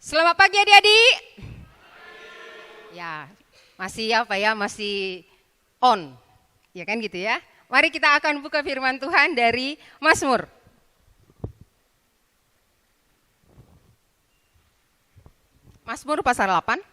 Selamat pagi adik-adik. Ya, masih on. Ya kan gitu ya. Mari kita akan buka firman Tuhan dari Mazmur. Mazmur pasal 8.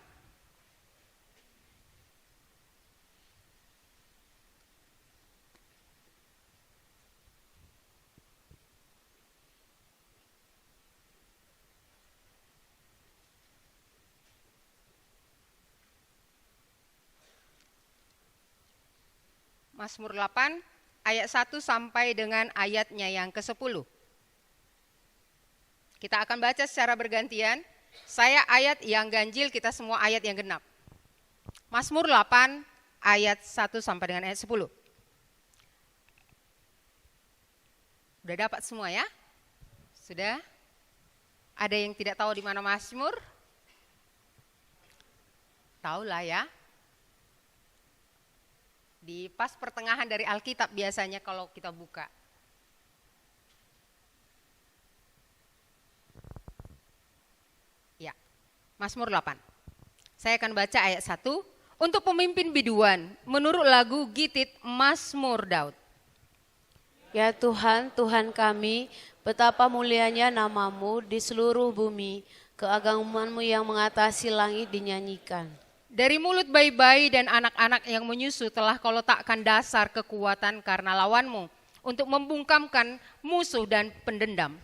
Mazmur 8 ayat 1 sampai dengan ayatnya yang ke-10. Kita akan baca secara bergantian. Saya ayat yang ganjil, kita semua ayat yang genap. Mazmur 8 ayat 1 sampai dengan ayat 10. Sudah dapat semua ya? Sudah? Ada yang tidak tahu di mana Mazmur? Tahulah ya. Di pas pertengahan dari Alkitab biasanya kalau kita buka. Ya, Mazmur 8. Saya akan baca ayat 1. Untuk pemimpin biduan, menurut lagu Gitit Mazmur Daud. Ya Tuhan, Tuhan kami, betapa mulianya namamu di seluruh bumi, keagamanmu yang mengatasi langit dinyanyikan. Dari mulut bayi-bayi dan anak-anak yang menyusu telah kau letakkan dasar kekuatan karena lawanmu, untuk membungkamkan musuh dan pendendam.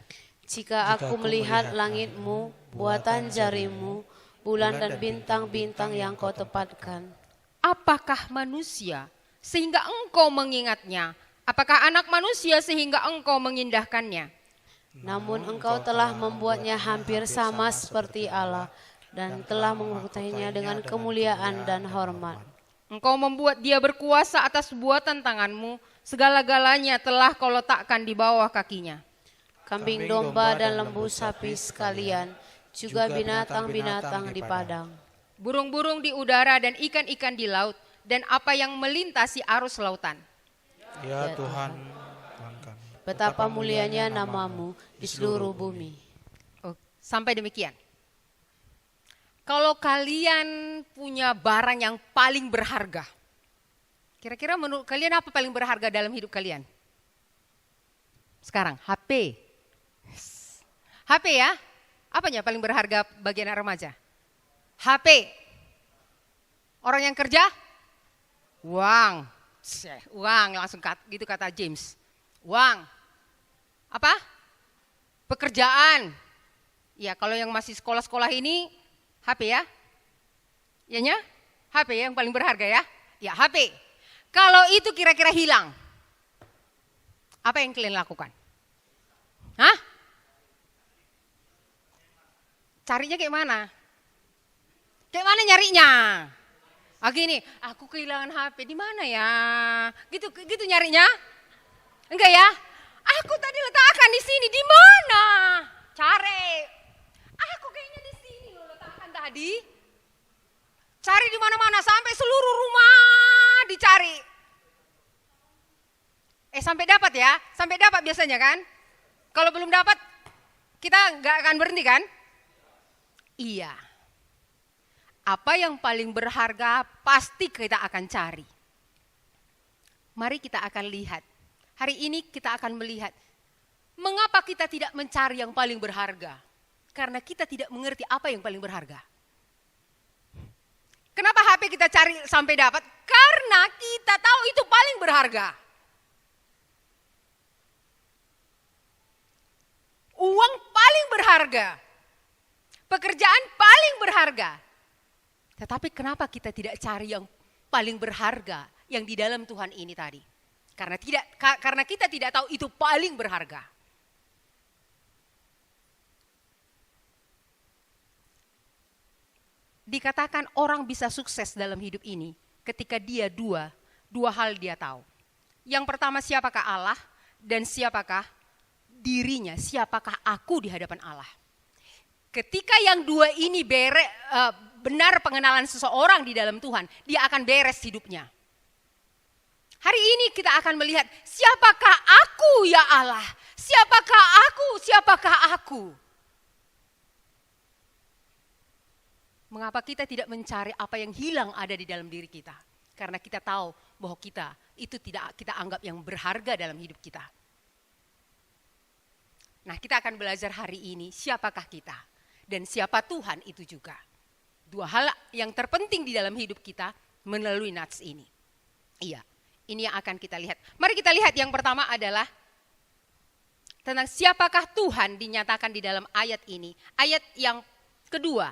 Jika aku melihat langitmu, buatan jarimu, bulan dan bintang-bintang yang kau tepatkan. Apakah manusia sehingga engkau mengingatnya? Apakah anak manusia sehingga engkau mengindahkannya? Namun engkau telah membuatnya hampir sama seperti Allah, dan telah mengurutainya dengan kemuliaan dan hormat. Engkau membuat dia berkuasa atas buatan tanganmu, segala-galanya telah kau letakkan di bawah kakinya. Kambing domba dan lembu sapi sekalian, juga binatang-binatang di padang. Burung-burung di udara dan ikan-ikan di laut, dan apa yang melintasi arus lautan. Ya Tuhan, Tuhan kami. Betapa mulianya namamu di seluruh bumi. Sampai demikian. Kalau kalian punya barang yang paling berharga, kira-kira menurut kalian apa paling berharga dalam hidup kalian? Sekarang, HP. HP ya? Apanya paling berharga bagi anak remaja? HP. Orang yang kerja? Uang. Uang langsung gitu kata James. Uang. Apa? Pekerjaan. Ya kalau yang masih sekolah-sekolah ini, HP ya? Iyanya? HP yang paling berharga ya? Ya HP. Kalau itu kira-kira hilang, apa yang kalian lakukan? Hah? Carinya kayak mana? Kayak mana nyarinya? Gini, aku kehilangan HP, di mana ya? Gitu nyarinya? Enggak ya? Aku tadi letakkan di sini, di mana? Cari. Aku kayaknya di sini loh letakkan tadi. Cari di mana-mana sampai seluruh rumah dicari. Sampai dapat ya? Sampai dapat biasanya kan? Kalau belum dapat, kita nggak akan berhenti kan? Iya. Apa yang paling berharga pasti kita akan cari. Mari kita akan lihat. Hari ini kita akan melihat mengapa kita tidak mencari yang paling berharga. Karena kita tidak mengerti apa yang paling berharga. Kenapa HP kita cari sampai dapat? Karena kita tahu itu paling berharga. Uang paling berharga. Pekerjaan paling berharga. Tetapi kenapa kita tidak cari yang paling berharga yang di dalam Tuhan ini tadi? Karena kita tidak tahu itu paling berharga. Dikatakan orang bisa sukses dalam hidup ini ketika dia dua hal dia tahu. Yang pertama siapakah Allah dan siapakah dirinya, siapakah aku di hadapan Allah. Ketika yang dua ini benar pengenalan seseorang di dalam Tuhan, dia akan beres hidupnya. Hari ini kita akan melihat siapakah aku ya Allah, siapakah aku. Mengapa kita tidak mencari apa yang hilang ada di dalam diri kita? Karena kita tahu bahwa kita itu tidak kita anggap yang berharga dalam hidup kita. Nah, kita akan belajar hari ini siapakah kita dan siapa Tuhan itu juga. Dua hal yang terpenting di dalam hidup kita melalui nats ini. Iya, ini yang akan kita lihat. Mari kita lihat yang pertama adalah tentang siapakah Tuhan dinyatakan di dalam ayat ini. Ayat yang kedua.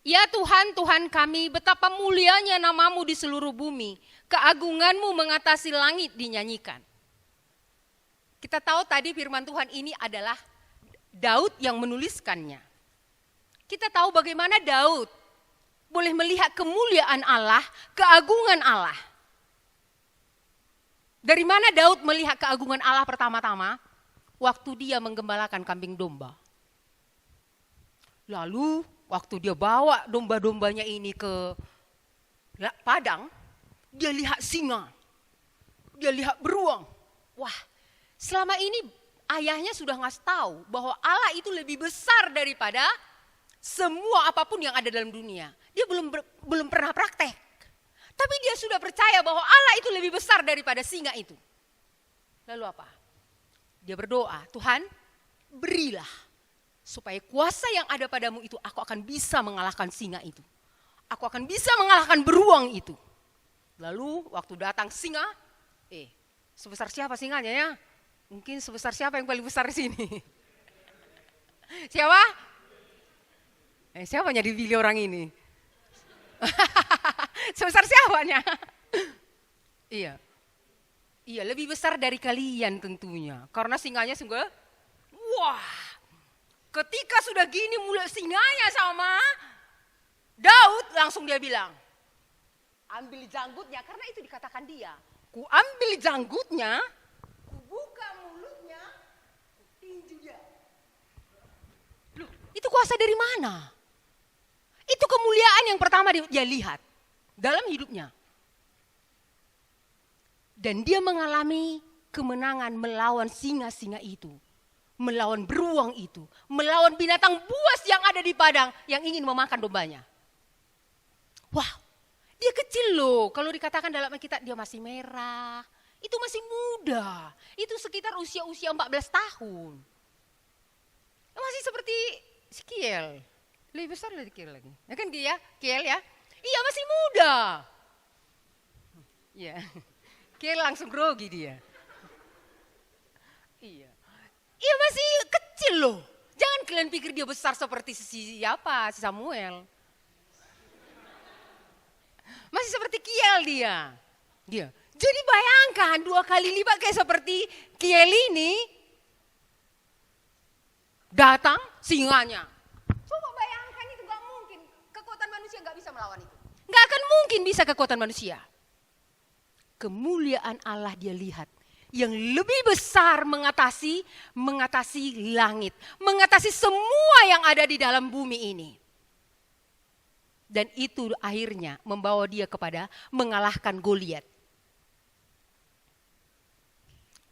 Ya Tuhan, Tuhan kami, betapa mulianya namamu di seluruh bumi. Keagunganmu mengatasi langit dinyanyikan. Kita tahu tadi firman Tuhan ini adalah Daud yang menuliskannya. Kita tahu bagaimana Daud boleh melihat kemuliaan Allah, keagungan Allah. Dari mana Daud melihat keagungan Allah pertama-tama? Waktu dia menggembalakan kambing domba. Lalu waktu dia bawa domba-dombanya ini ke padang, dia lihat singa, dia lihat beruang. Wah, selama ini ayahnya sudah ngasih tahu bahwa Allah itu lebih besar daripada semua apapun yang ada dalam dunia. Dia belum pernah praktek. Tapi dia sudah percaya bahwa Allah itu lebih besar daripada singa itu. Lalu apa? Dia berdoa, Tuhan berilah supaya kuasa yang ada padamu itu aku akan bisa mengalahkan singa itu. Aku akan bisa mengalahkan beruang itu. Lalu waktu datang singa, sebesar siapa singanya ya? Mungkin sebesar siapa yang paling besar di sini? Siapa? Siapanya dipilih orang ini? Sebesar siapanya? Iya. Iya, lebih besar dari kalian tentunya. Karena singanya sungguh, wah. Ketika sudah gini mulai singanya sama Daud, langsung dia bilang, ambil janggutnya, karena itu dikatakan dia. Ku ambil janggutnya, ku buka mulutnya, ku tinju dia. Loh, itu kuasa dari mana? Itu kemuliaan yang pertama dia lihat dalam hidupnya. Dan dia mengalami kemenangan melawan singa-singa itu. Melawan beruang itu, melawan binatang buas yang ada di padang yang ingin memakan dombanya. Wah, dia kecil loh. Kalau dikatakan dalam Alkitab dia masih merah, itu masih muda. Itu sekitar usia-usia 14 tahun. Masih seperti si Kiel. Lebih besar dari Kiel lagi. Ya kan dia, Kiel ya? Iya masih muda. Iya, Kiel langsung grogi dia. Iya. Iya masih kecil loh. Jangan kalian pikir dia besar seperti si Samuel. Masih seperti Kiel dia. Jadi bayangkan 2 kali lipat kayak seperti Kiel ini. Datang singanya. Coba bayangkan itu gak mungkin. Kekuatan manusia gak bisa melawan itu. Gak akan mungkin bisa kekuatan manusia. Kemuliaan Allah dia lihat. Yang lebih besar mengatasi langit. Mengatasi semua yang ada di dalam bumi ini. Dan itu akhirnya membawa dia kepada mengalahkan Goliat.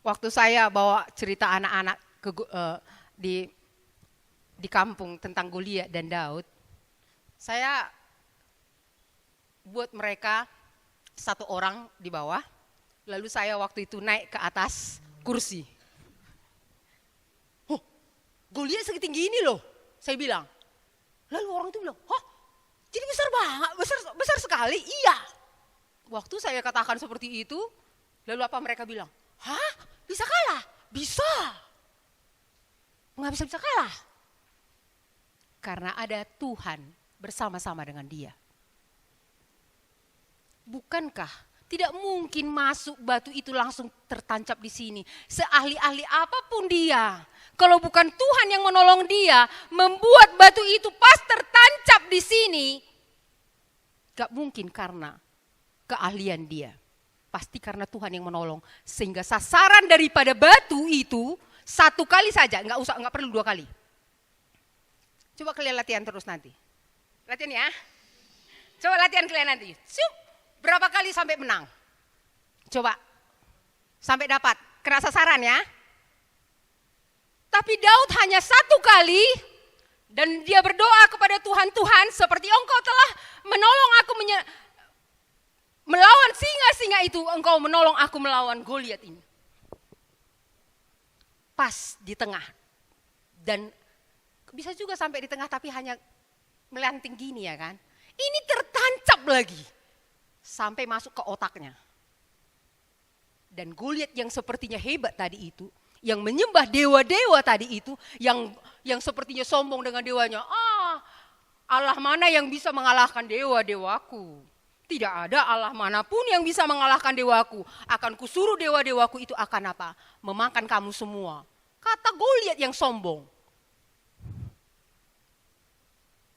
Waktu saya bawa cerita anak-anak di kampung tentang Goliat dan Daud. Saya buat mereka 1 orang di bawah. Lalu saya waktu itu naik ke atas kursi. Oh, Goliat setinggi ini loh, saya bilang. Lalu orang itu bilang, oh jadi besar banget, besar sekali, iya. Waktu saya katakan seperti itu, lalu apa mereka bilang? Hah, bisa kalah? Bisa. Mengapa bisa kalah? Karena ada Tuhan bersama-sama dengan dia. Bukankah tidak mungkin masuk batu itu langsung tertancap di sini. Seahli-ahli apapun dia. Kalau bukan Tuhan yang menolong dia, membuat batu itu pas tertancap di sini. Gak mungkin karena keahlian dia. Pasti karena Tuhan yang menolong. Sehingga sasaran daripada batu itu 1 kali saja. Gak perlu 2 kali. Coba kalian latihan terus nanti. Latihan ya. Coba latihan kalian nanti. Berapa kali sampai menang? Coba. Sampai dapat. Kena sasaran ya. Tapi Daud hanya 1 kali. Dan dia berdoa kepada Tuhan, Tuhan seperti Engkau telah menolong aku melawan singa-singa itu, Engkau menolong aku melawan Goliat ini. Pas di tengah. Dan bisa juga sampai di tengah tapi hanya melanting gini ya kan. Ini tertancap lagi. Sampai masuk ke otaknya. Dan Goliat yang sepertinya hebat tadi itu, yang menyembah dewa-dewa tadi itu, yang sepertinya sombong dengan dewanya. Allah mana yang bisa mengalahkan dewa-dewaku? Tidak ada Allah manapun yang bisa mengalahkan dewaku. Akan kusuruh dewa-dewaku itu akan apa? Memakan kamu semua. Kata Goliat yang sombong.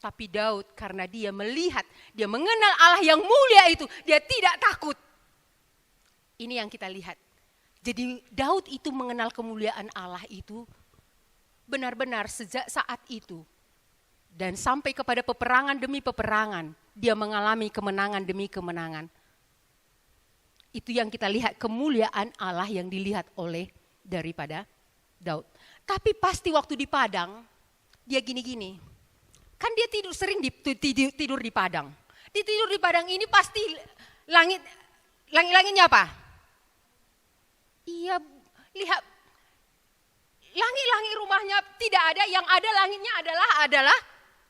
Tapi Daud karena dia melihat, dia mengenal Allah yang mulia itu, dia tidak takut. Ini yang kita lihat. Jadi Daud itu mengenal kemuliaan Allah itu benar-benar sejak saat itu. Dan sampai kepada peperangan demi peperangan, dia mengalami kemenangan demi kemenangan. Itu yang kita lihat, kemuliaan Allah yang dilihat oleh daripada Daud. Tapi pasti waktu di padang, dia gini-gini. Kan dia sering tidur di padang. Tidur di padang ini pasti langit-langitnya apa? Iya, lihat langit-langit rumahnya tidak ada, yang ada langitnya adalah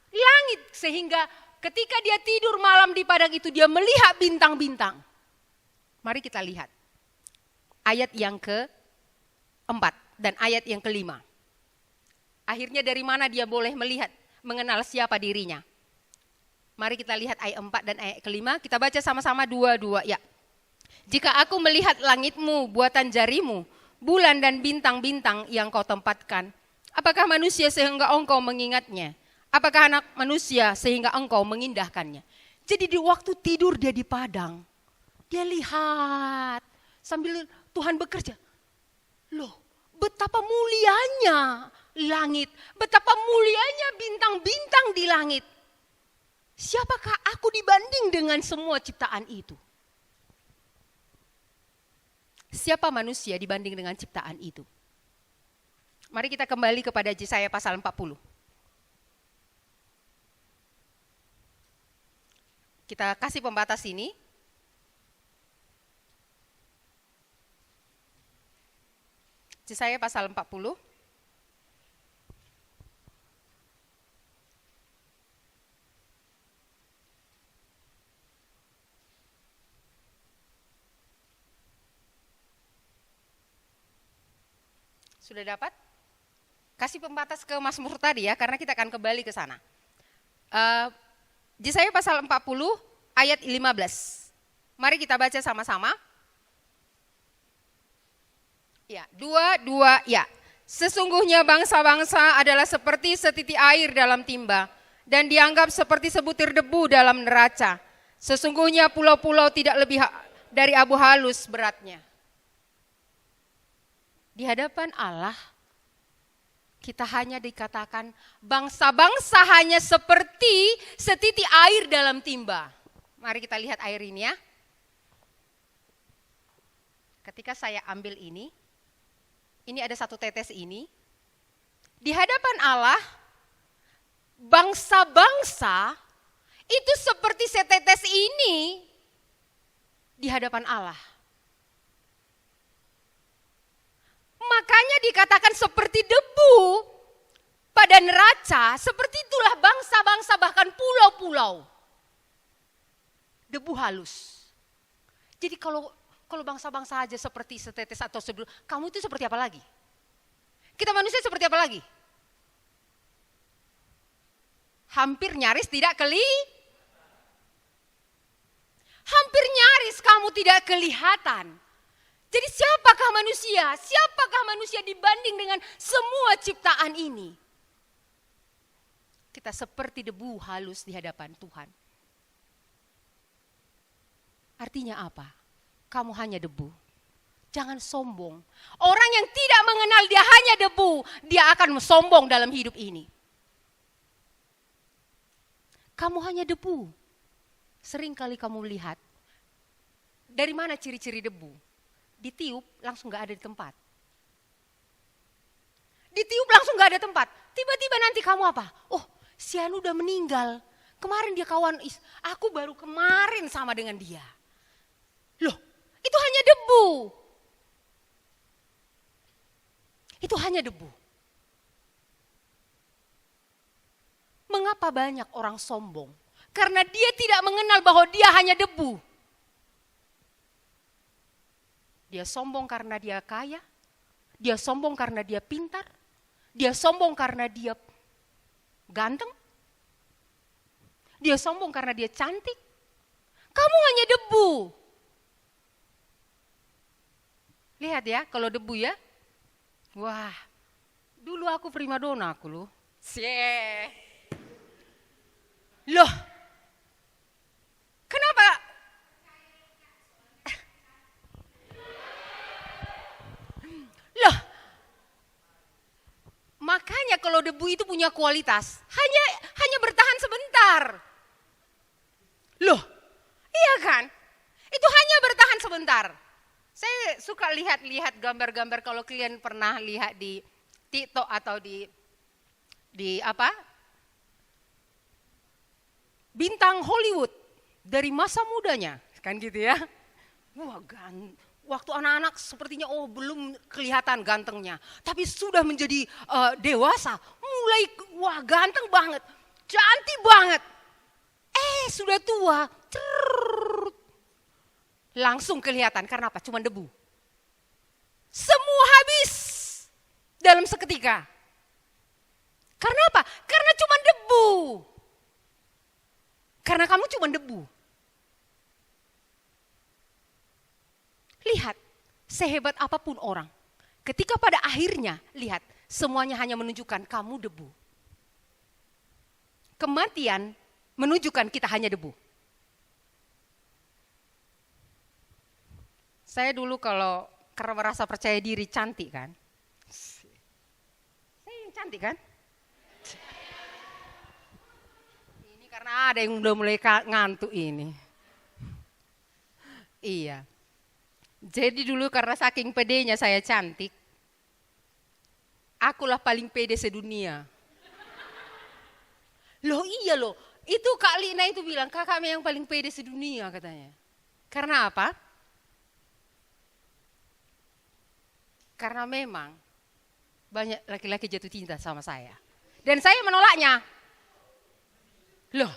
langit. Sehingga ketika dia tidur malam di padang itu dia melihat bintang-bintang. Mari kita lihat ayat yang ke-4 dan ayat yang ke-5. Akhirnya dari mana dia boleh melihat, mengenal siapa dirinya. Mari kita lihat ayat 4 dan ayat ke-5, kita baca sama-sama dua-dua ya. Jika aku melihat langitmu, buatan jarimu, bulan dan bintang-bintang yang kau tempatkan, apakah manusia sehingga engkau mengingatnya? Apakah anak manusia sehingga engkau mengindahkannya? Jadi di waktu tidur dia di padang, dia lihat sambil Tuhan bekerja. Loh, betapa mulianya langit, betapa mulianya bintang-bintang di langit. Siapakah aku dibanding dengan semua ciptaan itu? Siapa manusia dibanding dengan ciptaan itu? Mari kita kembali kepada Yesaya pasal 40. Kita kasih pembatas ini. Yesaya pasal 40. Sudah dapat? Kasih pembatas ke Mazmur tadi ya, karena kita akan kembali ke sana. Yesaya pasal 40 ayat 15. Mari kita baca sama-sama. Ya, 2 ya. Sesungguhnya bangsa-bangsa adalah seperti setitik air dalam timba dan dianggap seperti sebutir debu dalam neraca. Sesungguhnya pulau-pulau tidak lebih dari abu halus beratnya. Di hadapan Allah, kita hanya dikatakan bangsa-bangsa hanya seperti setitik air dalam timba. Mari kita lihat air ini ya. Ketika saya ambil ini ada satu tetes ini. Di hadapan Allah, bangsa-bangsa itu seperti setetes ini di hadapan Allah. Makanya dikatakan seperti debu pada neraca, seperti itulah bangsa-bangsa bahkan pulau-pulau. Debu halus. Jadi kalau bangsa-bangsa aja seperti setetes atau sebelum, kamu itu seperti apa lagi? Kita manusia seperti apa lagi? Hampir nyaris tidak hampir nyaris kamu tidak kelihatan. Jadi siapakah manusia? Siapakah manusia dibanding dengan semua ciptaan ini? Kita seperti debu halus di hadapan Tuhan. Artinya apa? Kamu hanya debu. Jangan sombong. Orang yang tidak mengenal dia hanya debu, dia akan sombong dalam hidup ini. Kamu hanya debu. Sering kali kamu lihat, dari mana ciri-ciri debu? Ditiup langsung gak ada di tempat. Ditiup langsung gak ada tempat. Tiba-tiba nanti kamu apa? Oh, Si Anu udah meninggal. Kemarin dia kawan, aku baru kemarin sama dengan dia. Loh, itu hanya debu. Itu hanya debu. Mengapa banyak orang sombong? Karena dia tidak mengenal bahwa dia hanya debu. Dia sombong karena dia kaya. Dia sombong karena dia pintar. Dia sombong karena dia ganteng. Dia sombong karena dia cantik. Kamu hanya debu. Lihat ya, kalau debu ya. Wah, dulu aku primadona aku loh. Loh, kenapa? Loh, makanya kalau debu itu punya kualitas, hanya bertahan sebentar. Loh, iya kan? Itu hanya bertahan sebentar. Saya suka lihat gambar-gambar kalau kalian pernah lihat di TikTok atau di apa? Bintang Hollywood dari masa mudanya, kan gitu ya. Wah, waktu anak-anak sepertinya belum kelihatan gantengnya, tapi sudah menjadi dewasa, mulai wah ganteng banget, cantik banget. Sudah tua, langsung kelihatan. Karena apa? Cuma debu. Semua habis dalam seketika. Karena apa? Karena cuma debu. Karena kamu cuma debu. Lihat, sehebat apapun orang, ketika pada akhirnya, lihat, semuanya hanya menunjukkan kamu debu. Kematian menunjukkan kita hanya debu. Saya dulu kalau karena merasa percaya diri cantik kan. Saya yang cantik kan? Ini karena ada yang udah mulai ngantuk ini. Iya. Jadi dulu karena saking pedenya saya cantik, akulah paling pede sedunia. Loh iya loh, itu Kak Lina itu bilang kakaknya yang paling pede sedunia katanya. Karena apa? Karena memang banyak laki-laki jatuh cinta sama saya. Dan saya menolaknya. Loh.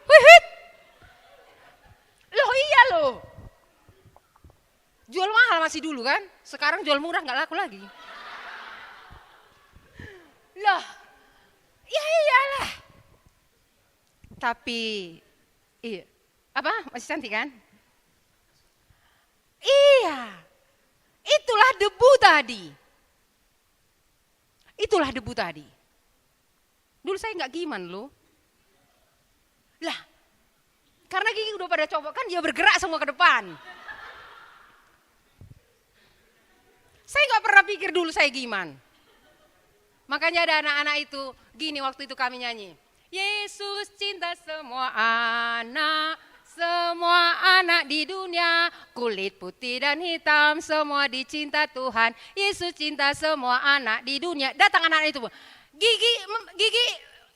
Wihit. Loh iya loh. Jual mahal masih dulu kan. Sekarang jual murah gak laku lagi. Loh. Ya iyalah. Tapi iya. Apa? Masih cantik kan? Iya. Itulah debu tadi. Itulah debu tadi. Dulu saya nggak giman loh. Lah, karena gigi udah pada copot kan dia bergerak semua ke depan. Saya nggak pernah pikir dulu saya giman. Makanya ada anak-anak itu, gini waktu itu kami nyanyi. Yesus cinta semua anak di dunia, kulit putih dan hitam, semua dicinta Tuhan. Yesus cinta semua anak di dunia. Datang anak-anak itu,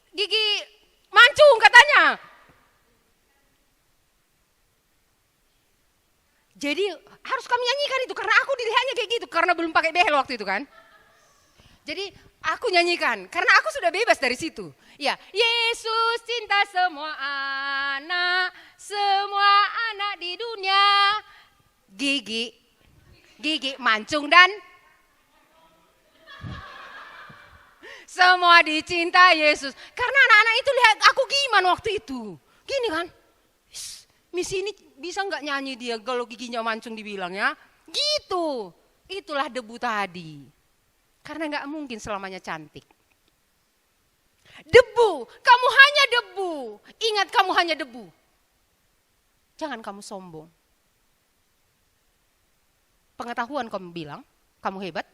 gigi mancung katanya. Jadi harus kami nyanyikan itu karena aku dilihatnya kayak gitu, karena belum pakai behel waktu itu kan. Jadi aku nyanyikan karena aku sudah bebas dari situ. Ya, Yesus cinta semua anak di dunia. Gigi mancung dan semua dicinta Yesus. Karena anak-anak itu lihat aku gimana waktu itu. Gini kan, misi ini bisa nggak nyanyi dia kalau giginya mancung dibilangnya? Gitu, itulah debu tadi. Karena nggak mungkin selamanya cantik. Debu, kamu hanya debu. Ingat kamu hanya debu. Jangan kamu sombong. Pengetahuan kamu bilang, kamu hebat.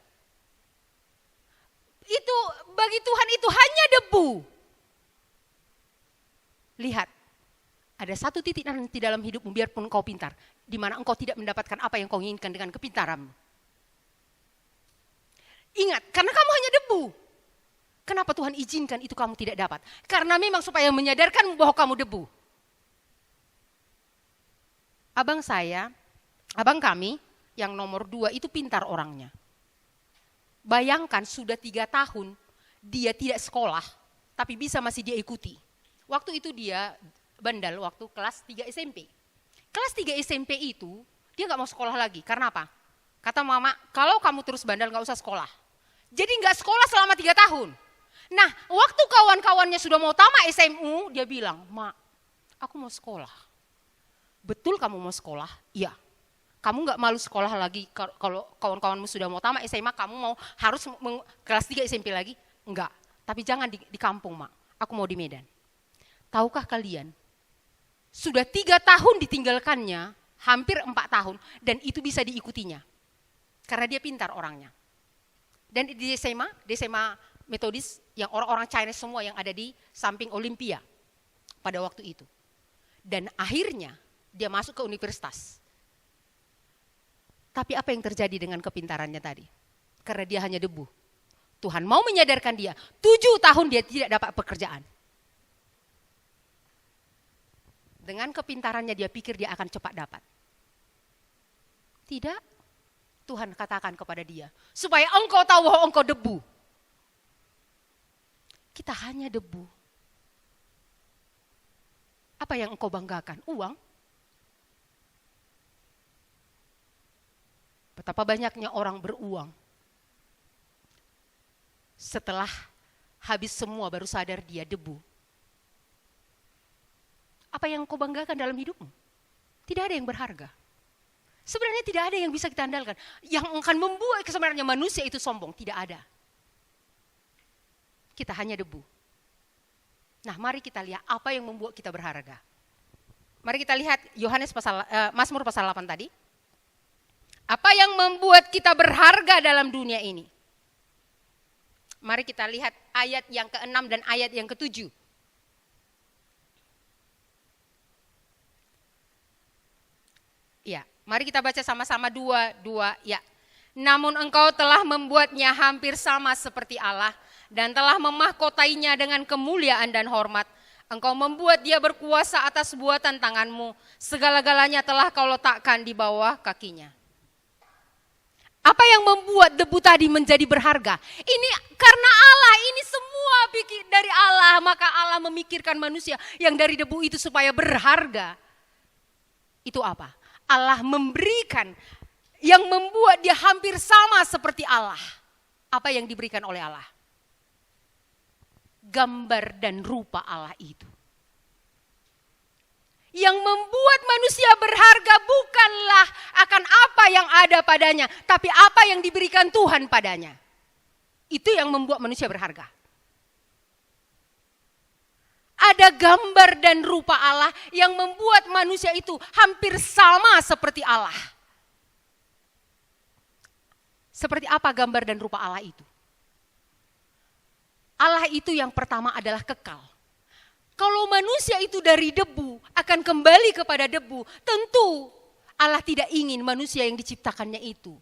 Itu bagi Tuhan itu hanya debu. Lihat, ada satu titik nanti dalam hidupmu biarpun engkau pintar, di mana engkau tidak mendapatkan apa yang kau inginkan dengan kepintaranmu. Ingat, karena kamu hanya debu. Kenapa Tuhan izinkan itu kamu tidak dapat? Karena memang supaya menyadarkan bahwa kamu debu. Abang kami yang nomor 2 itu pintar orangnya. Bayangkan sudah 3 tahun dia tidak sekolah, tapi bisa masih dia ikuti. Waktu itu dia bandel waktu kelas 3 SMP. Kelas 3 SMP itu dia gak mau sekolah lagi, karena apa? Kata mama, kalau kamu terus bandel gak usah sekolah. Jadi gak sekolah selama 3 tahun. Nah, waktu kawan-kawannya sudah mau tamat SMU, dia bilang, "Ma, aku mau sekolah." "Betul kamu mau sekolah?" "Iya." "Kamu gak malu sekolah lagi kalau kawan-kawanmu sudah mau tamat SMA, kamu mau harus kelas 3 SMP lagi?" "Enggak, tapi jangan di kampung, Mak. Aku mau di Medan." Tahukah kalian, sudah 3 tahun ditinggalkannya, hampir 4 tahun, dan itu bisa diikutinya. Karena dia pintar orangnya. Dan di SMA Metodis, yang orang-orang China semua yang ada di samping Olimpia pada waktu itu. Dan akhirnya dia masuk ke universitas. Tapi apa yang terjadi dengan kepintarannya tadi? Karena dia hanya debu. Tuhan mau menyadarkan dia, 7 tahun dia tidak dapat pekerjaan. Dengan kepintarannya dia pikir dia akan cepat dapat. Tidak. Tuhan katakan kepada dia, supaya engkau tahu bahwa engkau debu. Kita hanya debu. Apa yang engkau banggakan? Uang? Betapa banyaknya orang beruang. Setelah habis semua baru sadar dia debu. Apa yang engkau banggakan dalam hidupmu? Tidak ada yang berharga. Sebenarnya tidak ada yang bisa kita andalkan. Yang akan membuat sebenarnya manusia itu sombong, tidak ada. Kita hanya debu. Nah, mari kita lihat apa yang membuat kita berharga. Mari kita lihat Mazmur pasal 8 tadi. Apa yang membuat kita berharga dalam dunia ini? Mari kita lihat ayat yang ke-6 dan ayat yang ke-7. Ya, mari kita baca sama-sama dua ya. "Namun engkau telah membuatnya hampir sama seperti Allah dan telah memahkotainya dengan kemuliaan dan hormat. Engkau membuat dia berkuasa atas buatan tanganmu. Segala-galanya telah kau letakkan di bawah kakinya." Apa yang membuat debu tadi menjadi berharga? Ini karena Allah, ini semua dari Allah. Maka Allah memikirkan manusia yang dari debu itu supaya berharga. Itu apa? Allah memberikan yang membuat dia hampir sama seperti Allah. Apa yang diberikan oleh Allah? Gambar dan rupa Allah itu. Yang membuat manusia berharga bukanlah akan apa yang ada padanya, tapi apa yang diberikan Tuhan padanya. Itu yang membuat manusia berharga. Ada gambar dan rupa Allah yang membuat manusia itu hampir sama seperti Allah. Seperti apa gambar dan rupa Allah itu? Allah itu yang pertama adalah kekal. Kalau manusia itu dari debu akan kembali kepada debu, tentu Allah tidak ingin manusia yang diciptakannya itu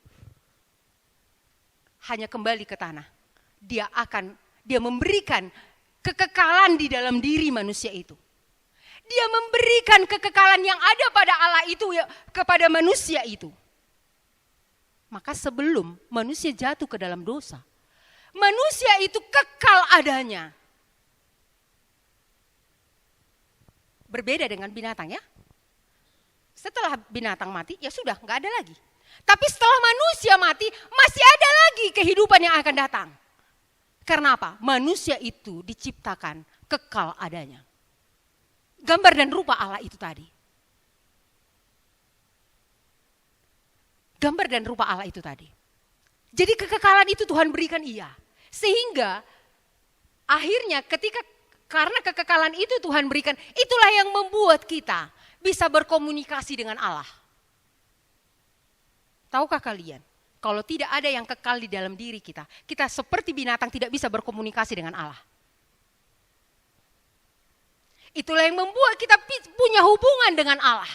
hanya kembali ke tanah. Dia memberikan kekekalan di dalam diri manusia itu. Dia memberikan kekekalan yang ada pada Allah itu kepada manusia itu. Maka sebelum manusia jatuh ke dalam dosa, manusia itu kekal adanya. Berbeda dengan binatang ya. Setelah binatang mati, ya sudah, nggak ada lagi. Tapi setelah manusia mati, masih ada lagi kehidupan yang akan datang. Karena apa? Manusia itu diciptakan kekal adanya. Gambar dan rupa Allah itu tadi. Gambar dan rupa Allah itu tadi. Jadi kekekalan itu Tuhan berikan iya. Sehingga akhirnya karena kekekalan itu Tuhan berikan, itulah yang membuat kita bisa berkomunikasi dengan Allah. Tahukah kalian, kalau tidak ada yang kekal di dalam diri kita, kita seperti binatang tidak bisa berkomunikasi dengan Allah. Itulah yang membuat kita punya hubungan dengan Allah.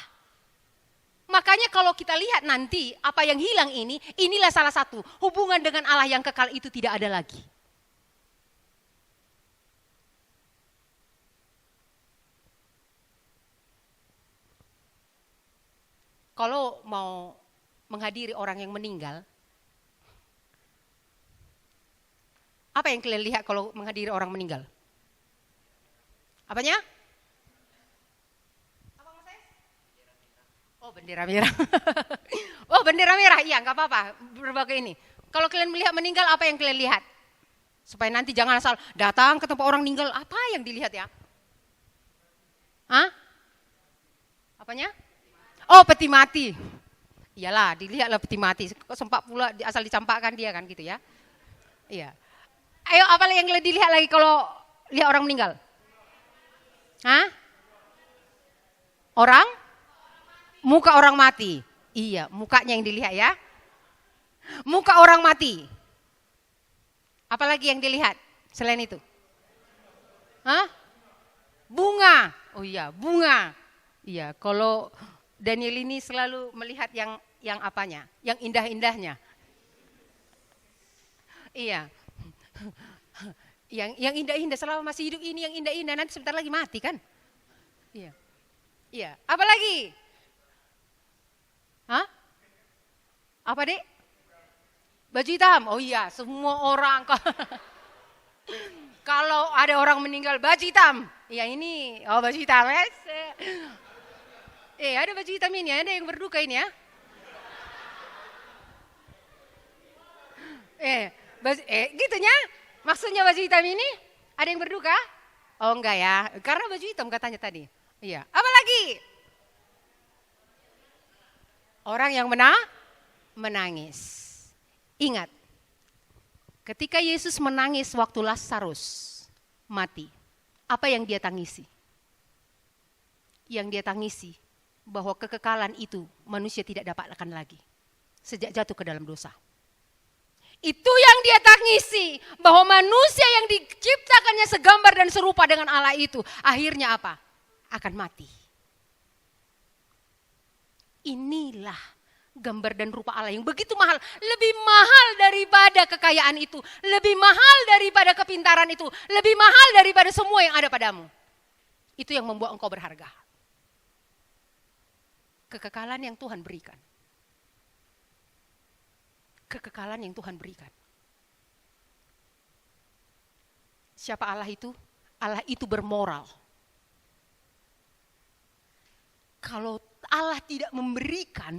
Makanya kalau kita lihat nanti apa yang hilang ini, inilah salah satu. Hubungan dengan Allah yang kekal itu tidak ada lagi. Kalau mau menghadiri orang yang meninggal, apa yang kalian lihat kalau menghadiri orang meninggal? Apanya? Oh, bendera merah. Oh, bendera merah. Iya, enggak apa-apa. Berbagai ini. Kalau kalian melihat meninggal, apa yang kalian lihat? Supaya nanti jangan asal datang ke tempat orang meninggal, apa yang dilihat ya? Hah? Apanya? Oh, peti mati. Iyalah, dilihatlah peti mati. Kok sempat pula asal dicampakkan dia kan gitu ya. Iya. Ayo, apa yang kalian dilihat lagi kalau lihat orang meninggal? Hah? Orang? Muka orang mati. Iya, mukanya yang dilihat ya. Muka orang mati. Apalagi yang dilihat selain itu? Hah? Bunga. Oh iya, bunga. Iya, kalau Daniel ini selalu melihat yang apanya? Yang indah-indahnya. Iya. Yang indah-indah selama masih hidup ini yang indah-indah, nanti sebentar lagi mati kan? Iya. Iya, apalagi? Hah? Apa dek? Baju hitam. Oh iya, semua orang kalau ada orang meninggal baju hitam. Ya ini, oh baju hitam. Ada baju hitam ini, ada yang berduka ini ya. Gitunya. Maksudnya baju hitam ini ada yang berduka? Oh enggak ya, karena baju hitam katanya tadi. Iya. Apalagi? Orang yang menangis. Ingat, ketika Yesus menangis waktu Lazarus mati, apa yang dia tangisi? Yang dia tangisi bahwa kekekalan itu manusia tidak dapatkan lagi sejak jatuh ke dalam dosa. Itu yang dia tangisi, bahwa manusia yang diciptakannya segambar dan serupa dengan Allah itu akhirnya apa? Akan mati. Inilah gambar dan rupa Allah yang begitu mahal, lebih mahal daripada kekayaan itu, lebih mahal daripada kepintaran itu, lebih mahal daripada semua yang ada padamu. Itu yang membuat engkau berharga. Kekekalan yang Tuhan berikan. Kekekalan yang Tuhan berikan. Siapa Allah itu? Allah itu bermoral. Kalau Allah tidak memberikan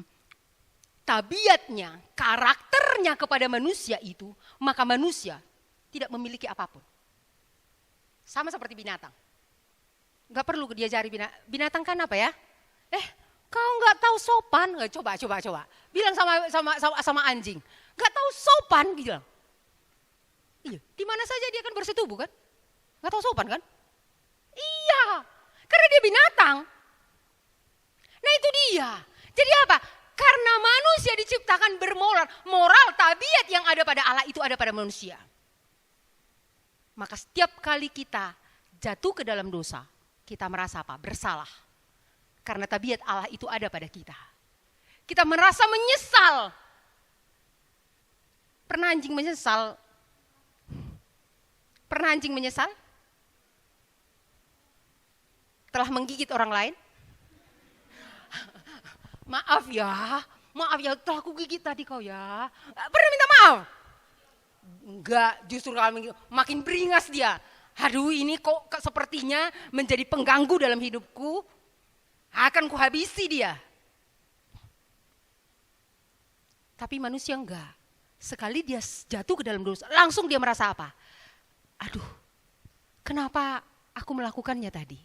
tabiatnya, karakternya kepada manusia itu, maka manusia tidak memiliki apapun. Sama seperti binatang. Gak perlu diajari binatang kan apa ya? Kau gak tahu sopan? Coba. Bilang sama anjing. Gak tahu sopan, bilang. Iya, di mana saja dia akan bersetubuh kan? Gak tahu sopan kan? Iya, karena dia binatang. Nah itu dia. Jadi apa? Karena manusia diciptakan bermoral. Moral, tabiat yang ada pada Allah itu ada pada manusia. Maka setiap kali kita jatuh ke dalam dosa, kita merasa apa? Bersalah. Karena tabiat Allah itu ada pada kita. Kita merasa menyesal. Pernah anjing menyesal? Pernah anjing menyesal? Telah menggigit orang lain? Maaf ya telah aku gigit tadi kau ya. Pernah minta maaf? Enggak, justru kalau makin beringas dia. Aduh ini kok sepertinya menjadi pengganggu dalam hidupku. Akan kuhabisi dia. Tapi manusia enggak. Sekali dia jatuh ke dalam dosa, langsung dia merasa apa? Aduh, kenapa aku melakukannya tadi?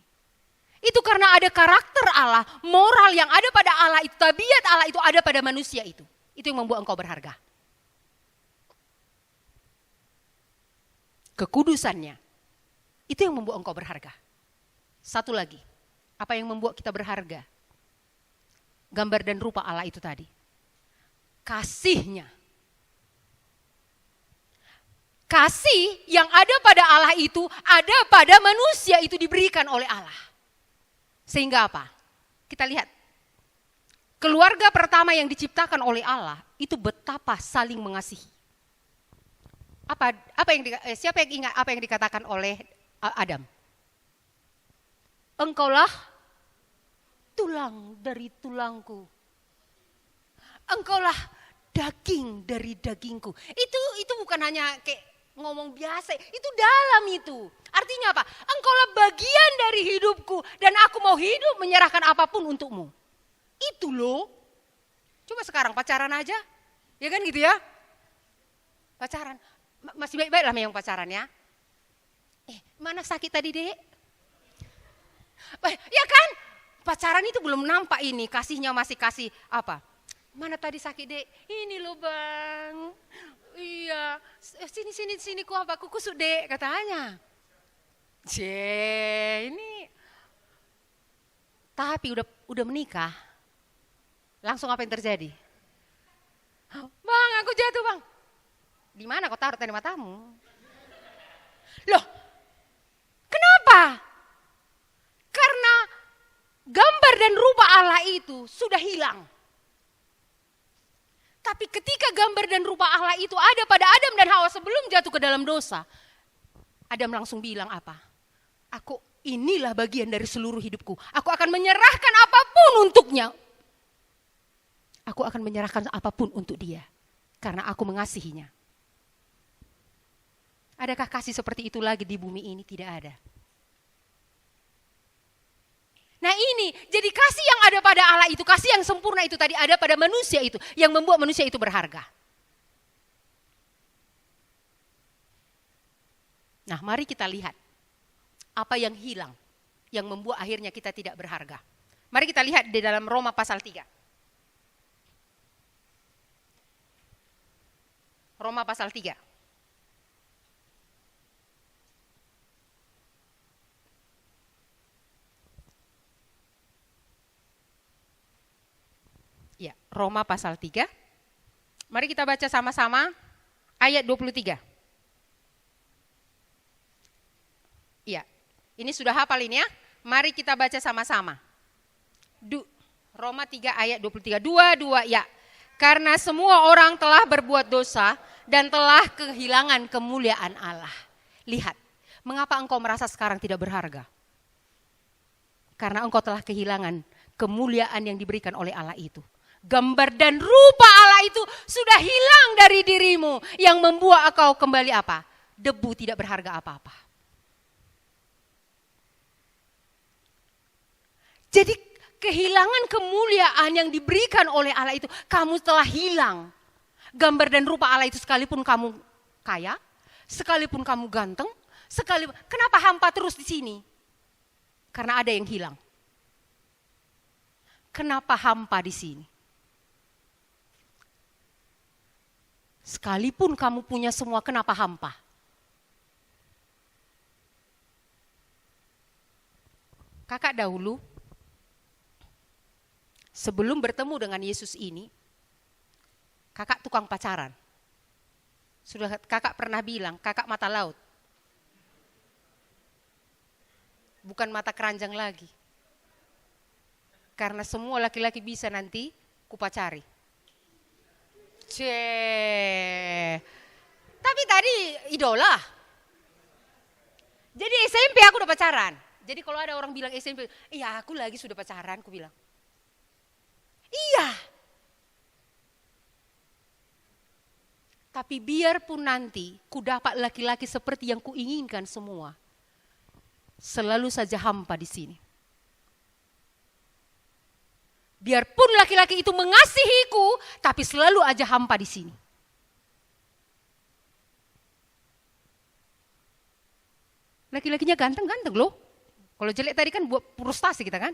Itu karena ada karakter Allah, moral yang ada pada Allah itu, tabiat Allah itu ada pada manusia itu. Itu yang membuat engkau berharga. Kekudusannya, itu yang membuat engkau berharga. Satu lagi, apa yang membuat kita berharga? Gambar dan rupa Allah itu tadi. Kasihnya. Kasih yang ada pada Allah itu ada pada manusia itu diberikan oleh Allah. Sehingga apa? Kita lihat Keluarga pertama yang diciptakan oleh Allah itu betapa saling mengasihi. Siapa yang ingat apa yang dikatakan oleh Adam? Engkaulah tulang dari tulangku. Engkaulah daging dari dagingku. Itu bukan hanya kayak ngomong biasa, itu dalam itu. Artinya apa? Engkaulah bagian dari hidupku dan aku mau hidup menyerahkan apapun untukmu. Itu loh. Coba sekarang pacaran aja. Ya kan gitu ya? Pacaran. Masih baik-baik lah yang pacaran ya. Mana sakit tadi, Dek? Ya kan? Pacaran itu belum nampak ini, kasihnya masih kasih apa? Mana tadi sakit, Dek? Ini loh, Bang. Iya, sini ku apa? Ku kusuk, Dek, katanya. Ini. Tapi udah menikah. Langsung apa yang terjadi? Bang, aku jatuh, Bang. Di mana kau taruh tadi matamu? Loh, kenapa? Karena gambar dan rupa Allah itu sudah hilang. Tapi ketika gambar dan rupa Allah itu ada pada Adam dan Hawa sebelum jatuh ke dalam dosa, Adam langsung bilang apa? Inilah bagian dari seluruh hidupku. Aku akan menyerahkan apapun untuknya. Aku akan menyerahkan apapun untuk dia. Karena aku mengasihinya. Adakah kasih seperti itu lagi di bumi ini? Tidak ada. Nah ini, jadi kasih yang ada pada Allah itu, kasih yang sempurna itu tadi ada pada manusia itu, yang membuat manusia itu berharga. Nah mari kita lihat, apa yang hilang, yang membuat akhirnya kita tidak berharga. Mari kita lihat di dalam Roma pasal 3. Roma pasal 3. Ya, Roma pasal 3. Mari kita baca sama-sama ayat 23. Iya, ini sudah hafal ini ya. Mari kita baca sama-sama. Roma 3 ayat 23. 2 ya. Karena semua orang telah berbuat dosa dan telah kehilangan kemuliaan Allah. Lihat, mengapa engkau merasa sekarang tidak berharga? Karena engkau telah kehilangan kemuliaan yang diberikan oleh Allah itu. Gambar dan rupa Allah itu sudah hilang dari dirimu, yang membuat engkau kembali apa? Debu, tidak berharga apa-apa. Jadi kehilangan kemuliaan yang diberikan oleh Allah itu, kamu telah hilang. Gambar dan rupa Allah itu sekalipun kamu kaya, sekalipun kamu ganteng, kenapa hampa terus di sini? Karena ada yang hilang. Kenapa hampa di sini? Sekalipun kamu punya semua, kenapa hampa? Kakak dahulu, sebelum bertemu dengan Yesus ini, kakak tukang pacaran. Sudah kakak pernah bilang, kakak mata laut. Bukan mata keranjang lagi. Karena semua laki-laki bisa nanti kupacari. Tapi tadi idola. Jadi SMP aku udah pacaran. Jadi kalau ada orang bilang SMP, iya aku lagi sudah pacaran, aku bilang. Iya. Tapi biarpun nanti ku dapat laki-laki seperti yang kuinginkan semua, selalu saja hampa di sini. Biarpun laki-laki itu mengasihiku, tapi selalu aja hampa di sini. Laki-lakinya ganteng-ganteng loh. Kalau jelek tadi kan buat frustasi kita kan.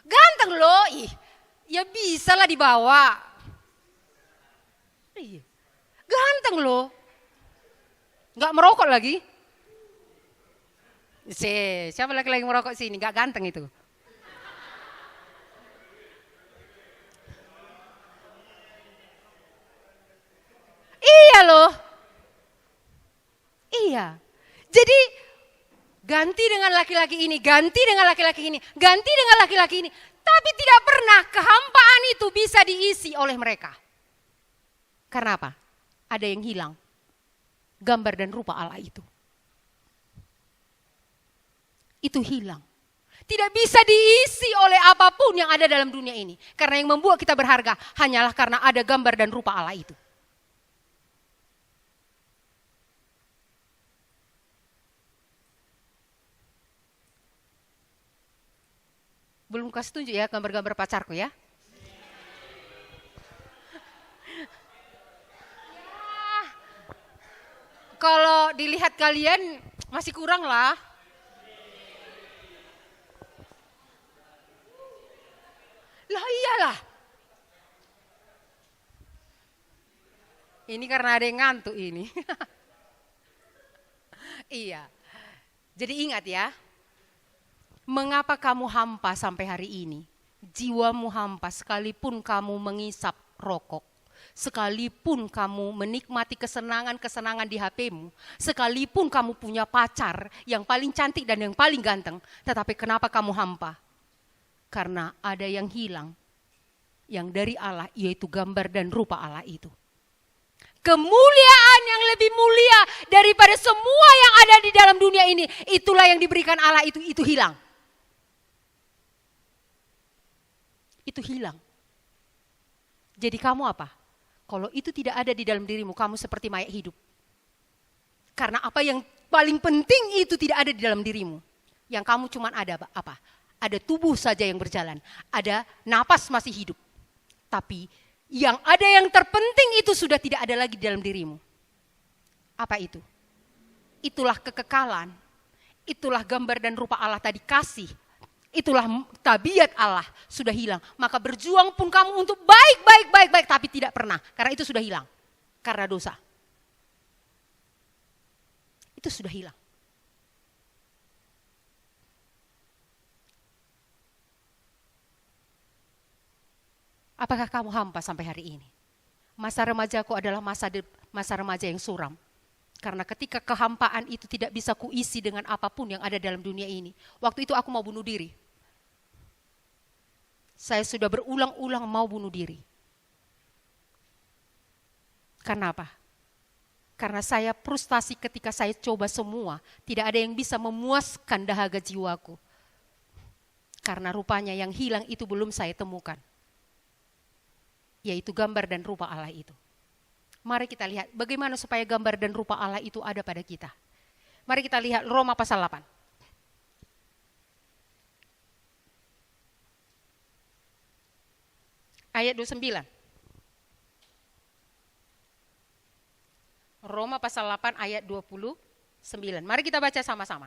Ganteng loh, ya bisa lah dibawa. Ganteng loh. Gak merokok lagi. Siapa laki-laki merokok sini? Gak ganteng itu. Iya loh. Iya. Jadi Ganti dengan laki-laki ini, ganti dengan laki-laki ini, ganti dengan laki-laki ini. Tapi tidak pernah kehampaan itu bisa diisi oleh mereka. Karena apa? Ada yang hilang. Gambar dan rupa Allah itu. Itu hilang. Tidak bisa diisi oleh apapun yang ada dalam dunia ini. Karena yang membuat kita berharga hanyalah karena ada gambar dan rupa Allah itu. Belum kasih tunjuk ya gambar-gambar pacarku ya. Kalau dilihat kalian masih kurang lah. Lah iyalah. Ini karena ada yang ngantuk ini. Iya. Jadi ingat ya. Mengapa kamu hampa sampai hari ini? Jiwamu hampa sekalipun kamu mengisap rokok. Sekalipun kamu menikmati kesenangan-kesenangan di HP-mu. Sekalipun kamu punya pacar yang paling cantik dan yang paling ganteng. Tetapi kenapa kamu hampa? Karena ada yang hilang. Yang dari Allah yaitu gambar dan rupa Allah itu. Kemuliaan yang lebih mulia daripada semua yang ada di dalam dunia ini. Itulah yang diberikan Allah itu hilang. Itu hilang. Jadi kamu apa? Kalau itu tidak ada di dalam dirimu, kamu seperti mayat hidup. Karena apa yang paling penting itu tidak ada di dalam dirimu. Yang kamu cuma ada apa? Ada tubuh saja yang berjalan. Ada napas masih hidup. Tapi yang ada yang terpenting itu sudah tidak ada lagi di dalam dirimu. Apa itu? Itulah kekekalan. Itulah gambar dan rupa Allah tadi kasih. Itulah tabiat Allah sudah hilang. Maka berjuang pun kamu untuk baik, tapi tidak pernah. Karena itu sudah hilang. Karena dosa. Itu sudah hilang. Apakah kamu hampa sampai hari ini? Masa remajaku adalah masa remaja yang suram. Karena ketika kehampaan itu tidak bisa kuisi dengan apapun yang ada dalam dunia ini. Waktu itu aku mau bunuh diri. Saya sudah berulang-ulang mau bunuh diri. Karena apa? Karena saya frustasi ketika saya coba semua. Tidak ada yang bisa memuaskan dahaga jiwaku. Karena rupanya yang hilang itu belum saya temukan. Yaitu gambar dan rupa Allah itu. Mari kita lihat bagaimana supaya gambar dan rupa Allah itu ada pada kita. Mari kita lihat Roma pasal 8. Ayat 29. Roma pasal 8 ayat 29. Mari kita baca sama-sama.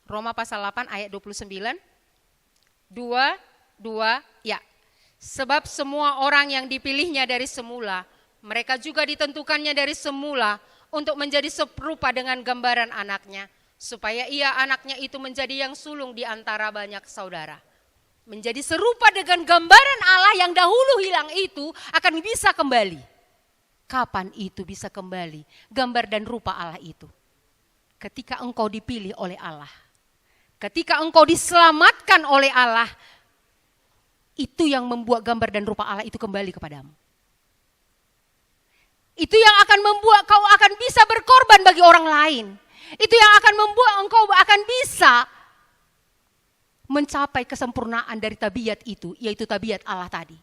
Roma pasal 8 ayat 29. 2, ya. Sebab semua orang yang dipilihnya dari semula, mereka juga ditentukannya dari semula untuk menjadi serupa dengan gambaran anaknya. Supaya ia anaknya itu menjadi yang sulung di antara banyak saudara. Menjadi serupa dengan gambaran Allah yang dahulu hilang itu akan bisa kembali. Kapan itu bisa kembali? Gambar dan rupa Allah itu. Ketika engkau dipilih oleh Allah. Ketika engkau diselamatkan oleh Allah. Itu yang membuat gambar dan rupa Allah itu kembali kepadamu. Itu yang akan membuat kau akan bisa berkorban bagi orang lain. Itu yang akan membuat engkau akan bisa mencapai kesempurnaan dari tabiat itu, yaitu tabiat Allah tadi.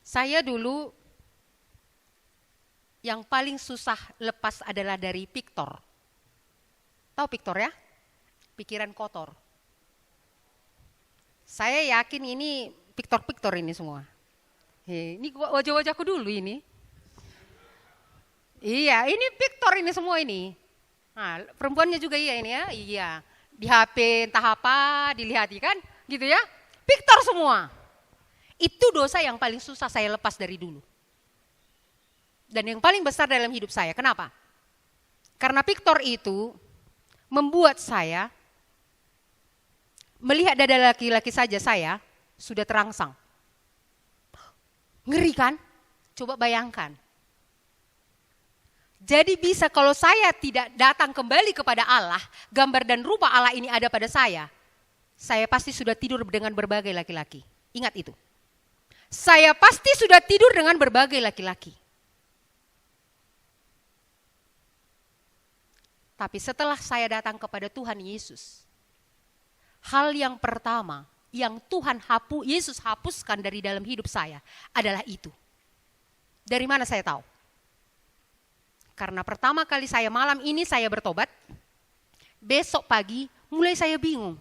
Saya dulu yang paling susah lepas adalah dari Victor. Tahu Victor ya? Pikiran kotor. Saya yakin ini Victor ini semua. Ini wajah-wajahku dulu ini. Iya, ini Victor ini semua ini. Nah, perempuannya juga iya ini ya. Iya. Di HP entah apa dilihat kan, gitu ya. Victor semua. Itu dosa yang paling susah saya lepas dari dulu. Dan yang paling besar dalam hidup saya. Kenapa? Karena Victor itu membuat saya melihat dada laki-laki saja saya sudah terangsang. Ngeri kan? Coba bayangkan. Jadi bisa kalau saya tidak datang kembali kepada Allah, gambar dan rupa Allah ini ada pada saya pasti sudah tidur dengan berbagai laki-laki. Ingat itu. Saya pasti sudah tidur dengan berbagai laki-laki. Tapi setelah saya datang kepada Tuhan Yesus, hal yang pertama yang Yesus hapuskan dari dalam hidup saya adalah itu. Dari mana saya tahu? Karena pertama kali malam ini saya bertobat, besok pagi mulai saya bingung.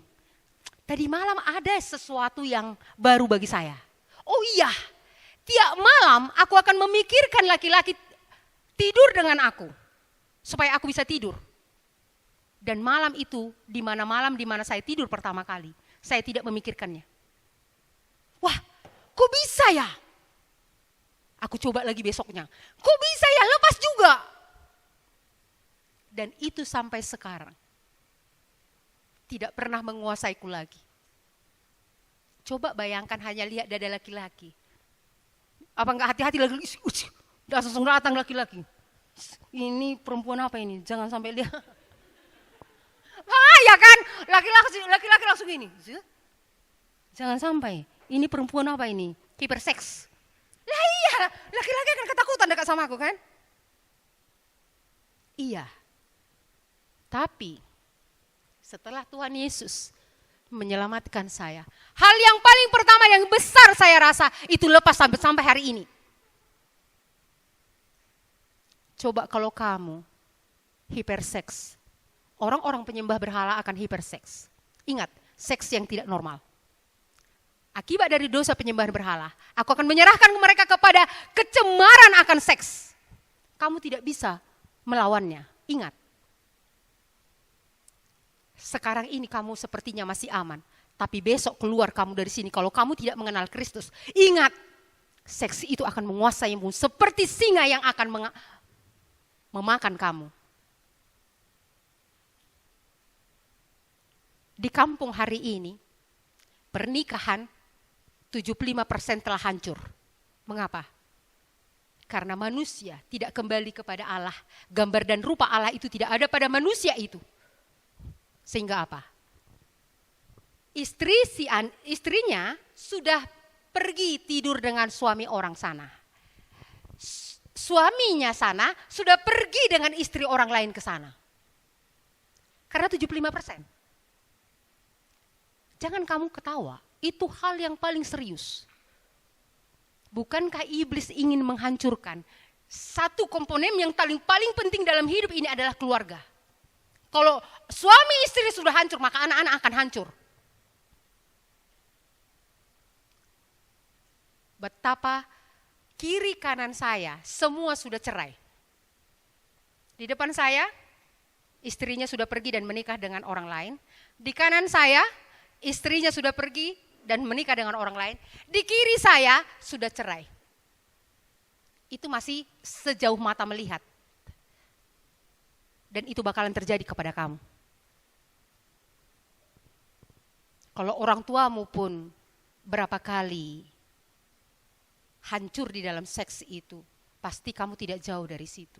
Tadi malam ada sesuatu yang baru bagi saya. Oh iya, tiap malam aku akan memikirkan laki-laki tidur dengan aku, supaya aku bisa tidur. Dan malam itu, di mana saya tidur pertama kali, saya tidak memikirkannya. Wah, kok bisa ya? Aku coba lagi besoknya. Kok bisa ya? Lepas juga. Dan itu sampai sekarang tidak pernah menguasaiku lagi. Coba bayangkan hanya lihat dada laki-laki. Apa enggak hati-hati lagi? Langsung datang laki-laki. Ini perempuan apa ini? Jangan sampai lihat. Ya kan? Laki-laki langsung ini. Jangan sampai. Ini perempuan apa ini? Hiperseks. Lah iya, laki-laki akan ketakutan dekat sama aku kan? Iya. Tapi setelah Tuhan Yesus menyelamatkan saya, hal yang paling pertama yang besar saya rasa itu lepas sampai hari ini. Coba kalau kamu hiperseks, orang-orang penyembah berhala akan hiperseks. Ingat, seks yang tidak normal. Akibat dari dosa penyembahan berhala, aku akan menyerahkan mereka kepada kecemaran akan seks. Kamu tidak bisa melawannya. Ingat. Sekarang ini kamu sepertinya masih aman. Tapi besok keluar kamu dari sini. Kalau kamu tidak mengenal Kristus. Ingat, seks itu akan menguasaimu. Seperti singa yang akan memakan kamu. Di kampung hari ini, pernikahan 75% telah hancur. Mengapa? Karena manusia tidak kembali kepada Allah. Gambar dan rupa Allah itu tidak ada pada manusia itu. Sehingga apa? Istrinya sudah pergi tidur dengan suami orang sana. Suaminya sana sudah pergi dengan istri orang lain ke sana. Karena 75%. Jangan kamu ketawa, itu hal yang paling serius. Bukankah iblis ingin menghancurkan satu komponen yang paling penting dalam hidup ini adalah keluarga. Kalau suami istri sudah hancur, maka anak-anak akan hancur. Betapa kiri kanan saya semua sudah cerai. Di depan saya, istrinya sudah pergi dan menikah dengan orang lain. Di kanan saya, istrinya sudah pergi dan menikah dengan orang lain. Di kiri saya sudah cerai. Itu masih sejauh mata melihat. Dan itu bakalan terjadi kepada kamu. Kalau orang tuamu pun berapa kali hancur di dalam seks itu, pasti kamu tidak jauh dari situ.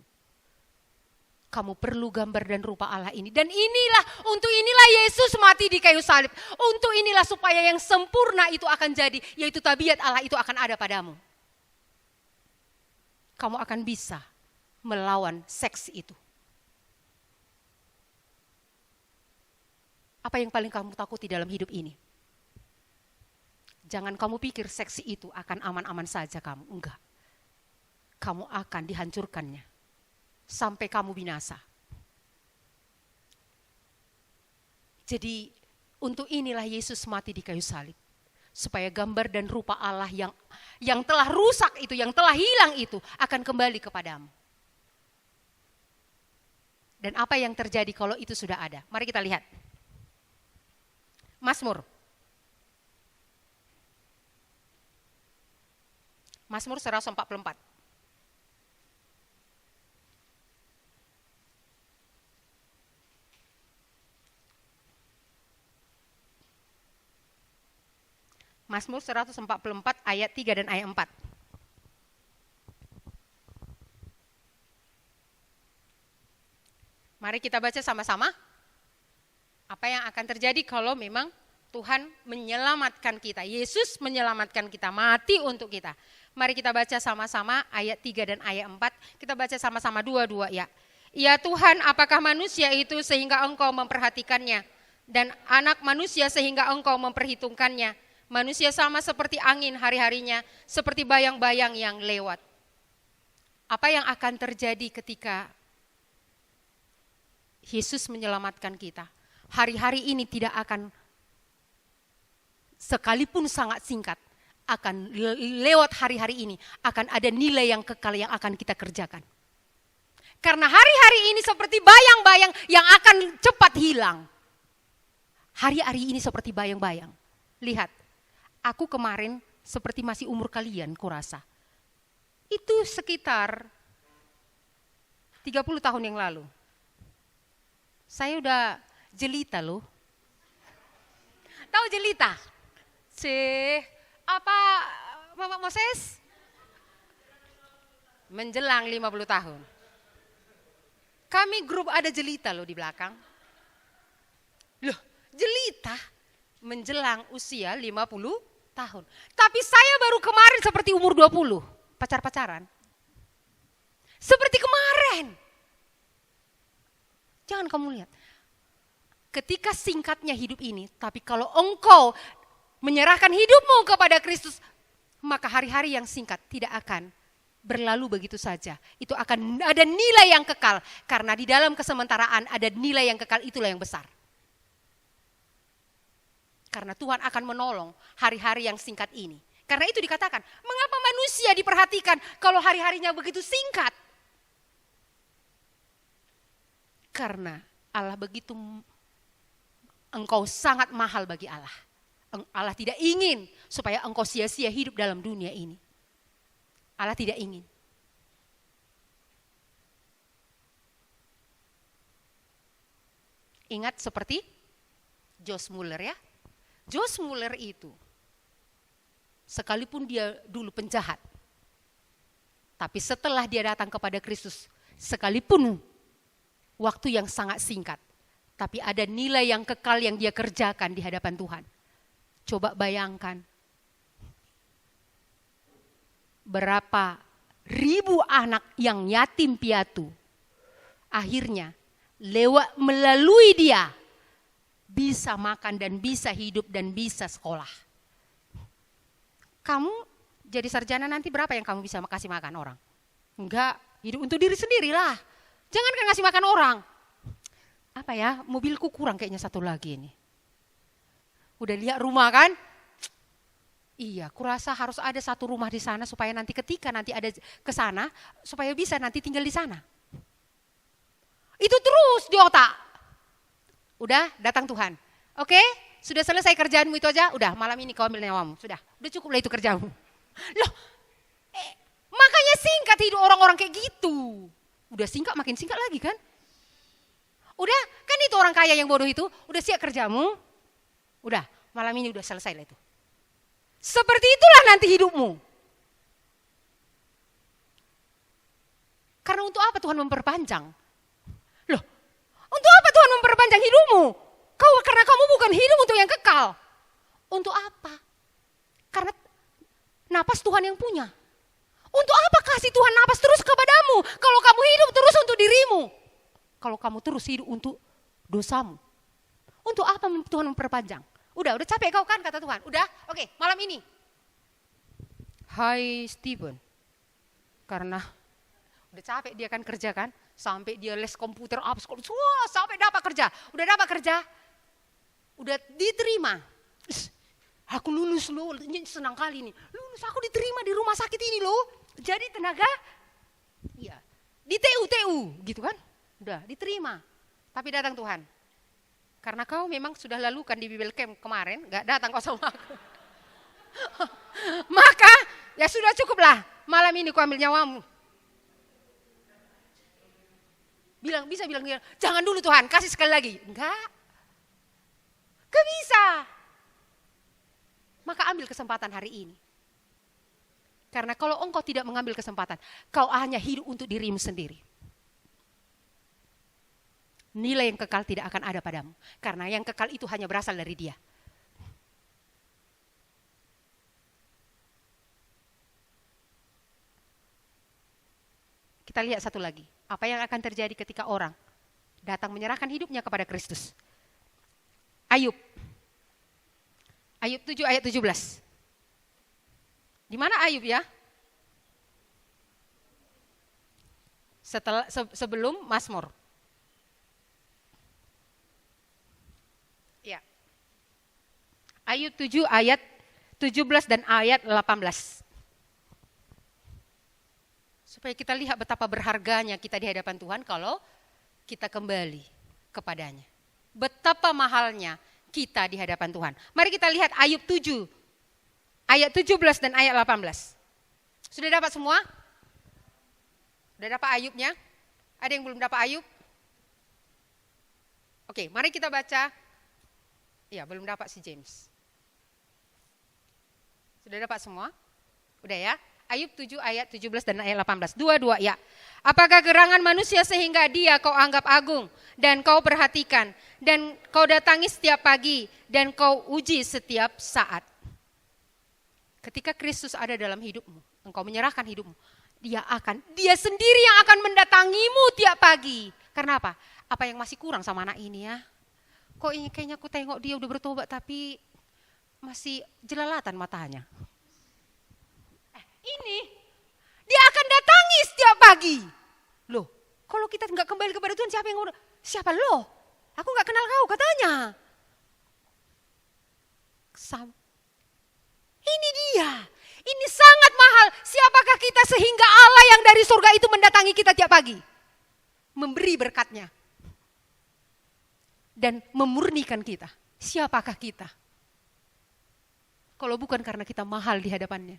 Kamu perlu gambar dan rupa Allah ini. Dan untuk inilah Yesus mati di kayu salib. Untuk inilah supaya yang sempurna itu akan jadi, yaitu tabiat Allah itu akan ada padamu. Kamu akan bisa melawan seks itu. Apa yang paling kamu takuti dalam hidup ini? Jangan kamu pikir seks itu akan aman-aman saja kamu. Enggak. Kamu akan dihancurkannya. Sampai kamu binasa. Jadi untuk inilah Yesus mati di kayu salib. Supaya gambar dan rupa Allah yang telah rusak itu, yang telah hilang itu akan kembali kepadamu. Dan apa yang terjadi kalau itu sudah ada? Mari kita lihat. Mazmur 144. Mazmur 144 ayat 3 dan ayat 4. Mari kita baca sama-sama. Apa yang akan terjadi kalau memang Tuhan menyelamatkan kita. Yesus menyelamatkan kita, mati untuk kita. Mari kita baca sama-sama ayat 3 dan ayat 4. Kita baca sama-sama dua-dua ya. Ya Tuhan, apakah manusia itu sehingga Engkau memperhatikannya? Dan anak manusia sehingga Engkau memperhitungkannya? Manusia sama seperti angin hari-harinya, seperti bayang-bayang yang lewat. Apa yang akan terjadi ketika Yesus menyelamatkan kita? Hari-hari ini tidak akan, sekalipun sangat singkat, akan lewat hari-hari ini, akan ada nilai yang kekal yang akan kita kerjakan. Karena hari-hari ini seperti bayang-bayang yang akan cepat hilang. Hari-hari ini seperti bayang-bayang. Lihat, aku kemarin seperti masih umur kalian kurasa. Itu sekitar 30 tahun yang lalu. Saya udah jelita loh. Tahu jelita? Apa Mama Moses? Menjelang 50 tahun. Kami grup ada jelita loh di belakang. Loh, jelita menjelang usia 50 tahun. Tapi saya baru kemarin seperti umur 20, pacar-pacaran. Seperti kemarin. Jangan kamu lihat. Ketika singkatnya hidup ini, tapi kalau engkau menyerahkan hidupmu kepada Kristus, maka hari-hari yang singkat tidak akan berlalu begitu saja. Itu akan ada nilai yang kekal. Karena di dalam kesementaraan ada nilai yang kekal, itulah yang besar. Karena Tuhan akan menolong hari-hari yang singkat ini. Karena itu dikatakan, mengapa manusia diperhatikan kalau hari-harinya begitu singkat? Karena Allah begitu, engkau sangat mahal bagi Allah. Allah tidak ingin supaya engkau sia-sia hidup dalam dunia ini. Allah tidak ingin. Ingat seperti Josh Muller ya. Josh Muller itu, sekalipun dia dulu penjahat, tapi setelah dia datang kepada Kristus, sekalipun waktu yang sangat singkat, tapi ada nilai yang kekal yang dia kerjakan di hadapan Tuhan. Coba bayangkan, berapa ribu anak yang yatim piatu, akhirnya melalui dia, bisa makan dan bisa hidup dan bisa sekolah. Kamu jadi sarjana nanti berapa yang kamu bisa kasih makan orang? Enggak, hidup untuk diri sendirilah. Jangan kan ngasih makan orang. Apa ya, mobilku kurang kayaknya satu lagi ini. Udah lihat rumah kan? Iya, kurasa harus ada satu rumah di sana supaya nanti ketika nanti ada ke sana, supaya bisa nanti tinggal di sana. Itu terus di otak. Udah datang Tuhan. Oke, sudah selesai kerjaanmu itu aja. Udah malam ini kau ambil nyawamu. Udah cukuplah itu kerjamu. Loh, makanya singkat hidup orang-orang kayak gitu. Udah singkat makin singkat lagi kan. Udah, kan itu orang kaya yang bodoh itu. Udah siap kerjamu. Udah, malam ini udah selesai lah itu. Seperti itulah nanti hidupmu. Karena untuk apa Tuhan memperpanjang? Loh, untuk apa Tuhan memperpanjang hidupmu? Karena kamu bukan hidup untuk yang kekal. Untuk apa? Karena napas Tuhan yang punya. Untuk apa kasih Tuhan napas terus kepadamu? Kalau kamu hidup terus untuk dirimu. Kalau kamu terus hidup untuk dosamu. Untuk apa Tuhan memperpanjang? Udah capek kau kan kata Tuhan. Udah, oke, malam ini. Hai Stephen. Karena udah capek dia kan kerja kan. Sampai dia les komputer apa sekolah. Sampai dapat kerja. Udah dapat kerja. Udah diterima. Aku lulus loh, senang kali nih. Lulus aku diterima di rumah sakit ini loh. Jadi tenaga, iya, di TU gitu kan. Udah diterima. Tapi datang Tuhan. Karena kau memang sudah lalukan di Bible Camp kemarin, gak datang kau sama aku. Maka ya sudah cukuplah, malam ini kau ambil nyawamu. Bisa bilang, jangan dulu Tuhan, kasih sekali lagi. Enggak. Gak bisa. Maka ambil kesempatan hari ini. Karena kalau engkau tidak mengambil kesempatan, kau hanya hidup untuk dirimu sendiri. nilai yang kekal tidak akan ada padamu. Karena yang kekal itu hanya berasal dari Dia. Kita lihat satu lagi. Apa yang akan terjadi ketika orang datang menyerahkan hidupnya kepada Kristus. Ayub. Ayub 7 ayat 17. Di mana Ayub ya? Sebelum Mazmur. Ya. Ayub 7 ayat 17 dan ayat 18. Supaya kita lihat betapa berharganya kita di hadapan Tuhan kalau kita kembali kepadanya. Betapa mahalnya kita di hadapan Tuhan. Mari kita lihat Ayub 7, ayat 17 dan ayat 18. Sudah dapat semua? Sudah dapat Ayubnya? Ada yang belum dapat Ayub? Oke, mari kita baca. Ya, belum dapat si James. Sudah dapat semua? Udah ya? Ayub 7 ayat 17 dan ayat 18. Dua-dua ya. Apakah gerangan manusia sehingga dia kau anggap agung dan kau perhatikan dan kau datangi setiap pagi dan kau uji setiap saat. Ketika Kristus ada dalam hidupmu, engkau menyerahkan hidupmu, dia sendiri yang akan mendatangimu tiap pagi. Karena apa? Apa yang masih kurang sama anak ini ya? Kok ini kayaknya aku tengok dia udah bertobat tapi masih jelalatan matanya. Ini dia akan datangi setiap pagi. Loh, kalau kita nggak kembali kepada Tuhan, siapa lo? Aku nggak kenal kau, katanya. Ini dia. Ini sangat mahal. Siapakah kita sehingga Allah yang dari surga itu mendatangi kita tiap pagi? Memberi berkatnya. Dan memurnikan kita. Siapakah kita? Kalau bukan karena kita mahal di hadapannya.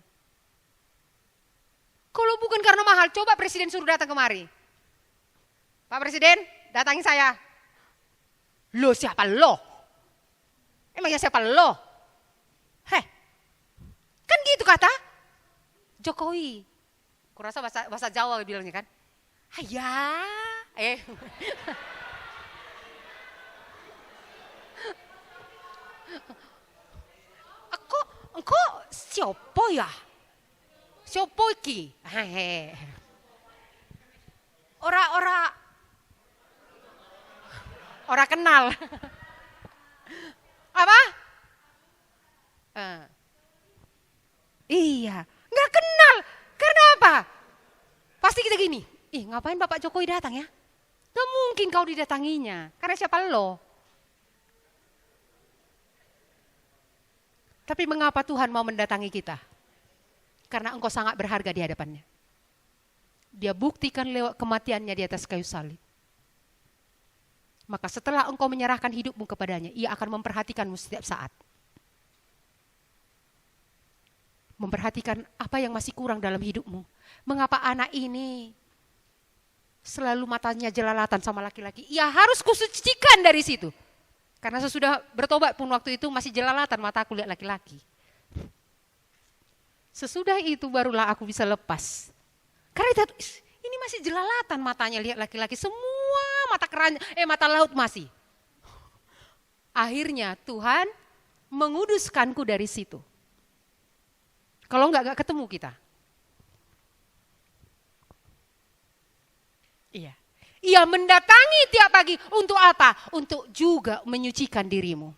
Kalau bukan karena mahal, coba Presiden suruh datang kemari. Pak Presiden, datangi saya. Lo siapa lo? Emangnya siapa lo? Kan gitu kata Jokowi. Kurasa bahasa Jawa bilangnya kan. Haya. Engkau siapa ya? Siapa iki? Ora kenal. Apa? Iya, nggak kenal. Karena apa? Pasti kita gini. Ngapain Bapak Jokowi datang ya? Gak mungkin kau didatanginya. Karena siapa lo? Tapi mengapa Tuhan mau mendatangi kita? Karena engkau sangat berharga di hadapannya. Dia buktikan lewat kematiannya di atas kayu salib. Maka setelah engkau menyerahkan hidupmu kepadanya, ia akan memperhatikanmu setiap saat. Memperhatikan apa yang masih kurang dalam hidupmu. Mengapa anak ini selalu matanya jelalatan sama laki-laki? Ia harus kusucikan dari situ. Karena sesudah bertobat pun waktu itu masih jelalatan mataku lihat laki-laki. Sesudah itu barulah aku bisa lepas. Karena ini masih jelalatan matanya lihat laki-laki. Semua mata laut masih. Akhirnya Tuhan menguduskanku dari situ. Kalau enggak ketemu kita. Iya. Ia mendatangi tiap pagi untuk apa? Untuk juga menyucikan dirimu.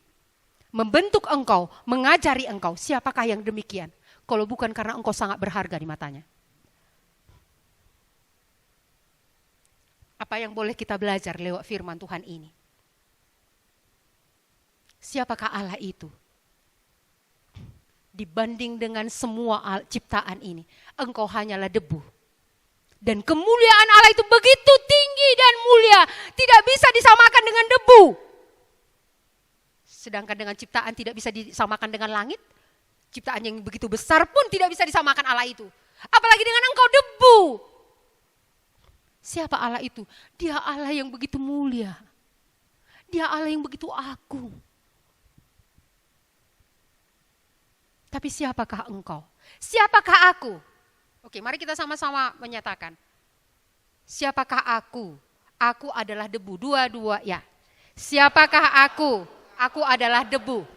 Membentuk engkau, mengajari engkau. Siapakah yang demikian? Kalau bukan karena engkau sangat berharga di matanya. Apa yang boleh kita belajar lewat firman Tuhan ini? Siapakah Allah itu? Dibanding dengan semua ciptaan ini, engkau hanyalah debu. Dan kemuliaan Allah itu begitu tinggi dan mulia, tidak bisa disamakan dengan debu. Sedangkan dengan ciptaan tidak bisa disamakan dengan langit. Ciptaan yang begitu besar pun tidak bisa disamakan Allah itu. Apalagi dengan engkau debu. Siapa Allah itu? Dia Allah yang begitu mulia. Dia Allah yang begitu agung. Tapi siapakah engkau? Siapakah aku? Oke, mari kita sama-sama menyatakan. Siapakah aku? Aku adalah debu. Dua-dua ya. Siapakah aku? Aku adalah debu.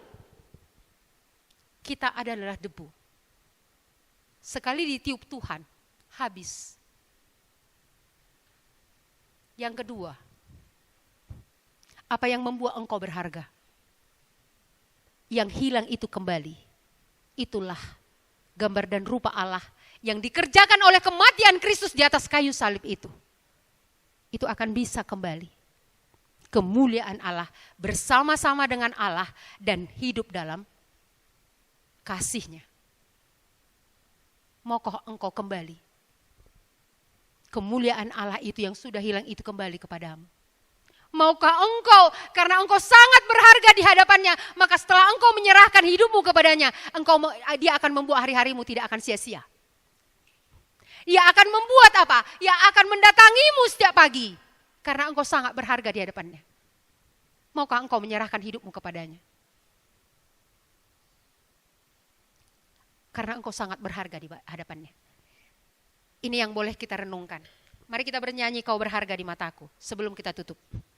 Kita adalah debu. Sekali ditiup Tuhan, habis. Yang kedua, apa yang membuat engkau berharga? Yang hilang itu kembali. Itulah gambar dan rupa Allah yang dikerjakan oleh kematian Kristus di atas kayu salib itu. Itu akan bisa kembali. Kemuliaan Allah bersama-sama dengan Allah dan hidup dalam kasih-Nya. Maukah engkau kembali? Kemuliaan Allah itu yang sudah hilang itu kembali kepadamu. Maukah engkau, karena engkau sangat berharga di hadapannya, maka setelah engkau menyerahkan hidupmu kepadanya, dia akan membuat hari-harimu tidak akan sia-sia. Dia akan membuat apa? Dia akan mendatangimu setiap pagi, karena engkau sangat berharga di hadapannya. Maukah engkau menyerahkan hidupmu kepadanya? Karena engkau sangat berharga di hadapannya. Ini yang boleh kita renungkan. Mari kita bernyanyi, kau berharga di mataku, sebelum kita tutup.